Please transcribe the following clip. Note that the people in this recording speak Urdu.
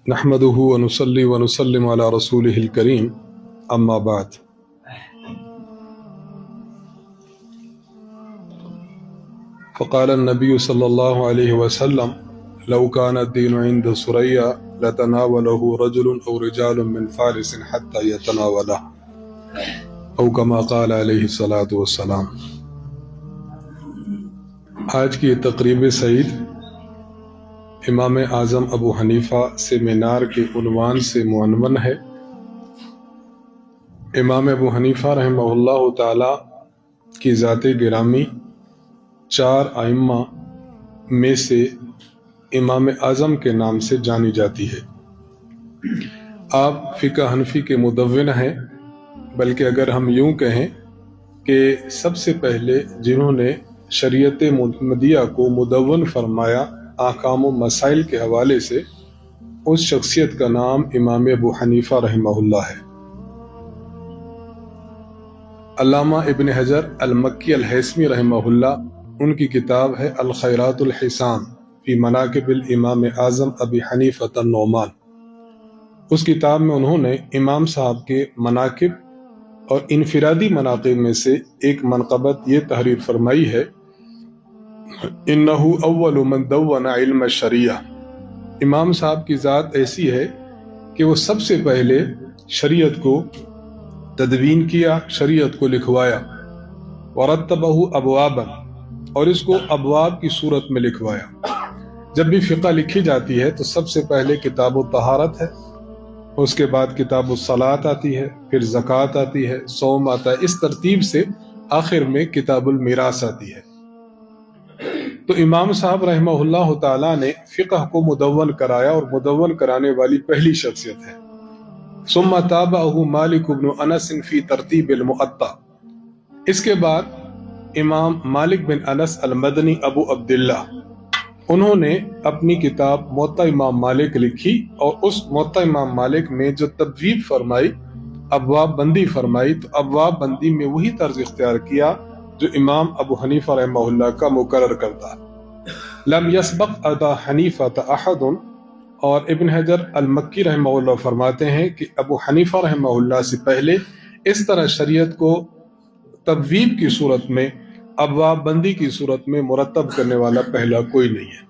نحمده ونصلي ونسلم على رسوله الكريم اما بعد فقال النبي صلى الله عليه وسلم لو كان الدين عند ثريا لتناوله رجل او رجال من فارس حتى يتناوله او كما قال عليه الصلاة والسلام۔ آج کی تقریب سعید امام اعظم ابو حنیفہ سیمینار کے عنوان سے معنون ہے۔ امام ابو حنیفہ رحمہ اللہ تعالی کی ذات گرامی چار ائمہ میں سے امام اعظم کے نام سے جانی جاتی ہے۔ آپ فقہ حنفی کے مدون ہیں، بلکہ اگر ہم یوں کہیں کہ سب سے پہلے جنہوں نے شریعت محمدیہ کو مدون فرمایا احکام و مسائل کے حوالے سے، اس شخصیت کا نام امام ابو حنیفہ رحمہ اللہ ہے۔ علامہ ابن حجر المکی الہیثمی رحمہ اللہ، ان کی کتاب ہے الخیرات الحسان فی مناقب الامام اعظم ابی حنیفہ النعمان۔ اس کتاب میں انہوں نے امام صاحب کے مناقب اور انفرادی مناقب میں سے ایک منقبت یہ تحریر فرمائی ہے، انہ اول من دون علم الشریعہ۔ امام صاحب کی ذات ایسی ہے کہ وہ سب سے پہلے شریعت کو تدوین کیا، شریعت کو لکھوایا، ورتبہ ابوابا، اور اس کو ابواب کی صورت میں لکھوایا۔ جب بھی فقہ لکھی جاتی ہے تو سب سے پہلے کتاب الطہارت ہے، اس کے بعد کتاب الصلاۃ آتی ہے، پھر زکوٰۃ آتی ہے، صوم آتا ہے، اس ترتیب سے آخر میں کتاب المیراث آتی ہے۔ تو امام صاحب رحمہ اللہ تعالیٰ نے فقہ کو مدون کرایا، اور مدون کرانے والی پہلی شخصیت ہے۔ ثم تابعہ مالک بن انس فی ترتیب الموطا۔ اس کے بعد امام مالک بن انس المدنی ابو عبداللہ، انہوں نے اپنی کتاب موطا امام مالک لکھی، اور اس موطا امام مالک میں جو تبویب فرمائی، ابواب بندی فرمائی، تو ابواب بندی میں وہی طرز اختیار کیا جو امام ابو حنیفہ رحمہ اللہ کا مقرر کرتا۔ لم یسبق ابا حنیفہ احد، اور ابن حجر المکی رحمہ اللہ فرماتے ہیں کہ ابو حنیفہ رحمہ اللہ سے پہلے اس طرح شریعت کو تبویب کی صورت میں، ابواب بندی کی صورت میں مرتب کرنے والا پہلا کوئی نہیں ہے۔